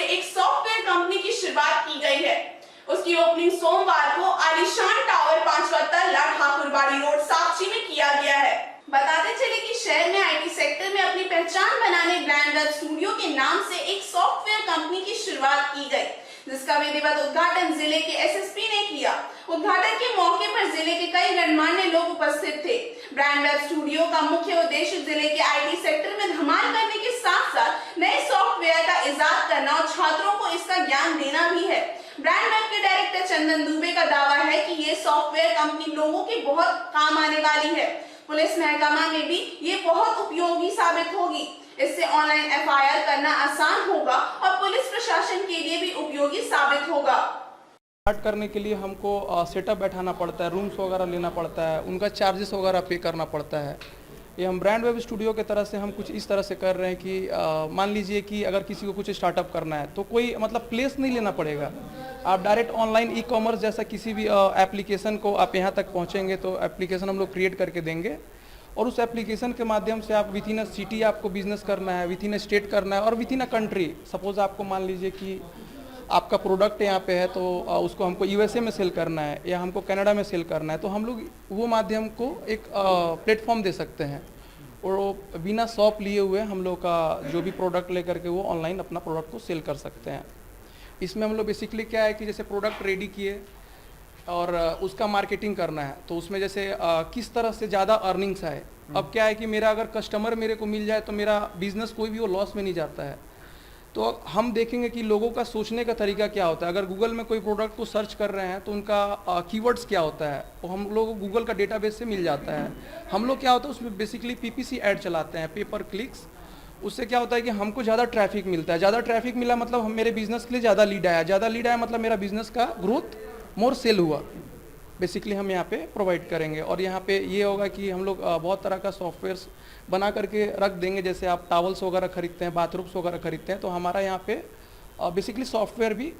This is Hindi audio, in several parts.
एक सॉफ्टवेयर कंपनी की शुरुआत की गई है। उसकी ओपनिंग सोमवार को आलीशान टावर 5वां तल्ला ठाकुरबाड़ी रोड साक्षी में किया गया है। बताते चले कि शहर में आईटी सेक्टर में अपनी पहचान बनाने ब्रांड वेब स्टूडियो के नाम से एक सॉफ्टवेयर कंपनी की शुरुआत की गई, जिसका विधिवत उद्घाटन जिले के एसएसपी ने किया। उद्घाटन के मौके पर जिले के कई गणमान्य लोग उपस्थित थे। ब्रांड वेब स्टूडियो का मुख्य उद्देश्य जिले के आईटी सेक्टर में धमाल करने के साथ साथ नए सॉफ्टवेयर का इजाद करना और छात्रों को इसका ज्ञान देना भी है। ब्रांड वेब के डायरेक्टर चंदन दुबे का दावा है कि ये सॉफ्टवेयर कंपनी लोगों के बहुत काम आने वाली है। पुलिस महकमा में भी ये बहुत उपयोगी साबित होगी। इससे ऑनलाइन एफआईआर करना आसान होगा और पुलिस प्रशासन के लिए भी उपयोगी साबित होगा। स्टार्ट करने के लिए हमको सेटअप बैठाना पड़ता है, रूम्स वगैरह लेना पड़ता है, उनका चार्जेस वगैरह पे करना पड़ता है। ये हम ब्रांड वेब स्टूडियो के तरह से हम कुछ इस तरह से कर रहे हैं कि मान लीजिए कि अगर किसी को कुछ स्टार्टअप करना है तो कोई मतलब प्लेस नहीं लेना पड़ेगा। आप डायरेक्ट ऑनलाइन ई कॉमर्स जैसा किसी भी एप्लीकेशन को आप यहाँ तक पहुँचेंगे तो एप्लीकेशन हम लोग क्रिएट करके देंगे और उस एप्लीकेशन के माध्यम से आप विथ इन अ सिटी आपको बिजनेस करना है, विथ इन अ स्टेट करना है और with in a country. Suppose आपको मान लीजिए कि आपका प्रोडक्ट यहाँ पे है तो उसको हमको यूएसए में सेल करना है या हमको कनाडा में सेल करना है, तो हम लोग वो माध्यम को एक प्लेटफॉर्म दे सकते हैं और बिना शॉप लिए हुए हम लोग का जो भी प्रोडक्ट लेकर के वो ऑनलाइन अपना प्रोडक्ट को सेल कर सकते हैं। इसमें हम लोग बेसिकली क्या है कि जैसे प्रोडक्ट रेडी किए और उसका मार्केटिंग करना है तो उसमें जैसे किस तरह से ज़्यादा अर्निंग्स आए। अब क्या है कि मेरा अगर कस्टमर मेरे को मिल जाए तो मेरा बिजनेस कोई भी वो लॉस में नहीं जाता है। तो हम देखेंगे कि लोगों का सोचने का तरीका क्या होता है। अगर गूगल में कोई प्रोडक्ट को सर्च कर रहे हैं तो उनका कीवर्ड्स क्या होता है वो हम लोग को गूगल का डेटाबेस से मिल जाता है। हम लोग क्या होता है उसमें बेसिकली पीपीसी ऐड चलाते हैं, पेपर क्लिक्स। उससे क्या होता है कि हमको ज़्यादा ट्रैफिक मिलता है। ज़्यादा ट्रैफिक मिला मतलब हम मेरे बिजनेस के लिए ज़्यादा लीड आया, ज़्यादा लीड आया मतलब मेरा बिजनेस का ग्रोथ मोर सेल हुआ। बेसिकली हम यहाँ पे प्रोवाइड करेंगे और यहाँ पे ये होगा कि हम लोग बहुत तरह का सॉफ्टवेयर्स बना करके रख देंगे। जैसे आप टावल्स वगैरह खरीदते हैं, बाथरूम्स वगैरह खरीदते हैं तो हमारा यहाँ पे बेसिकली सॉफ्टवेयर भी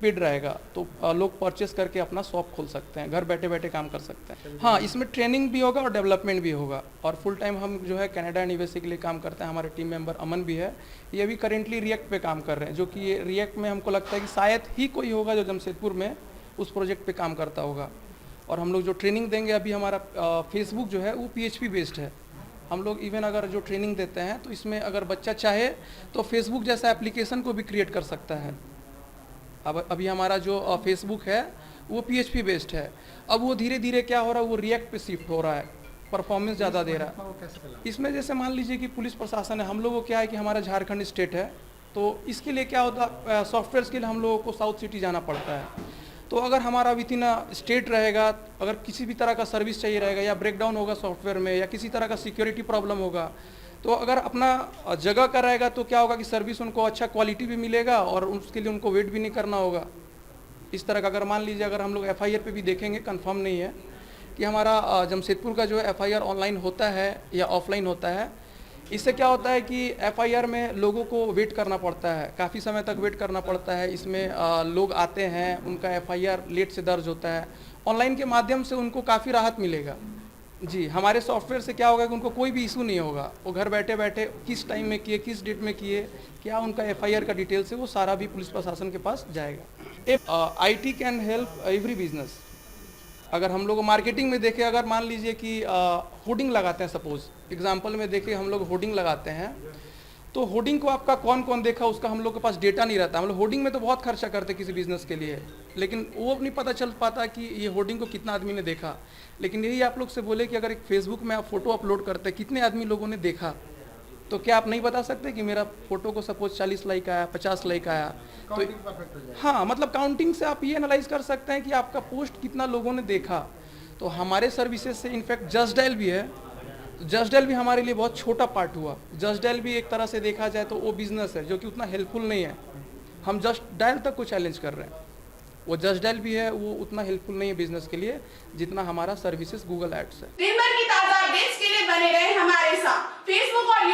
पेड रहेगा, तो लोग परचेस करके अपना शॉप खोल सकते हैं, घर बैठे बैठे काम कर सकते हैं। हाँ, इसमें ट्रेनिंग भी होगा और डेवलपमेंट भी होगा और फुल टाइम हम जो है कनाडा एंड यूएसए के लिए काम करते हैं। हमारे टीम मेंबर अमन भी है, ये अभी करेंटली रिएक्ट पे काम कर रहे हैं, जो कि ये रिएक्ट में हमको लगता है कि शायद ही कोई होगा जो जमशेदपुर में उस प्रोजेक्ट पे काम करता होगा। और हम लोग जो ट्रेनिंग देंगे अभी हमारा फेसबुक जो है वो PHP बेस्ड है। हम लोग इवन अगर जो ट्रेनिंग देते हैं तो इसमें अगर बच्चा चाहे तो फेसबुक जैसा एप्लीकेशन को भी क्रिएट कर सकता है। अब अभी हमारा जो फेसबुक है वो PHP बेस्ड है। अब वो धीरे धीरे क्या हो रहा है वो रिएक्ट पे शिफ्ट हो रहा है, परफॉर्मेंस ज़्यादा दे रहा है। इसमें जैसे मान लीजिए कि पुलिस प्रशासन है, हम लोगों को क्या है कि हमारा झारखंड स्टेट है तो इसके लिए क्या होता है सॉफ्टवेयर के लिए हम लोगों को साउथ सिटी जाना पड़ता है। तो अगर हमारा विथ इन स्टेट रहेगा, अगर किसी भी तरह का सर्विस चाहिए रहेगा या ब्रेकडाउन होगा सॉफ्टवेयर में या किसी तरह का सिक्योरिटी प्रॉब्लम होगा तो अगर अपना जगह का रहेगा तो क्या होगा कि सर्विस उनको अच्छा क्वालिटी भी मिलेगा और उसके लिए उनको वेट भी नहीं करना होगा। इस तरह का अगर मान लीजिए अगर हम लोग एफआईआर पे भी देखेंगे, कंफर्म नहीं है कि हमारा जमशेदपुर का जो है एफआईआर ऑनलाइन होता है या ऑफलाइन होता है। इससे क्या होता है कि एफआईआर में लोगों को वेट करना पड़ता है, काफ़ी समय तक वेट करना पड़ता है। इसमें लोग आते हैं, उनका एफआईआर लेट से दर्ज होता है। ऑनलाइन के माध्यम से उनको काफ़ी राहत मिलेगा। जी, हमारे सॉफ्टवेयर से क्या होगा कि उनको कोई भी इशू नहीं होगा। वो घर बैठे बैठे किस टाइम में किए, किस डेट में किए, क्या उनका एफआईआर का डिटेल्स है, वो सारा भी पुलिस प्रशासन के पास जाएगा। IT can help every business. अगर हम लोग मार्केटिंग में देखें, अगर मान लीजिए कि होर्डिंग लगाते हैं, सपोज एग्जांपल में देखें हम लोग होर्डिंग लगाते हैं तो होर्डिंग को आपका कौन कौन देखा उसका हम लोग के पास डेटा नहीं रहता। हम लोग होर्डिंग में तो बहुत खर्चा करते किसी बिजनेस के लिए, लेकिन वो नहीं पता चल पाता कि ये होर्डिंग को कितना आदमी ने देखा। लेकिन यही आप लोग से बोले कि अगर एक फेसबुक में आप फोटो अपलोड करते हैं कितने आदमी लोगों ने देखा, तो क्या आप नहीं बता सकते कि मेरा फोटो को सपोज 40 लाइक आया, 50 लाइक आया, तो हाँ मतलब काउंटिंग से आप ये एनालाइज कर सकते हैं कि आपका पोस्ट कितना लोगों ने देखा। तो हमारे सर्विसेज से इनफैक्ट जस्ट डायल भी है, तो जस्ट डायल भी हमारे लिए बहुत छोटा पार्ट हुआ। जस्ट डायल भी एक तरह से देखा जाए तो वो बिजनेस है जो कि उतना हेल्पफुल नहीं है। हम जस्ट डायल तक को चैलेंज कर रहे हैं, वो जस्ट डायल भी है वो उतना हेल्पफुल नहीं है बिजनेस के लिए जितना हमारा सर्विसेज गूगल एड्स है। दिन भर की ताजा अपडेट्स के लिए बने रहे हमारे साथ फेसबुक और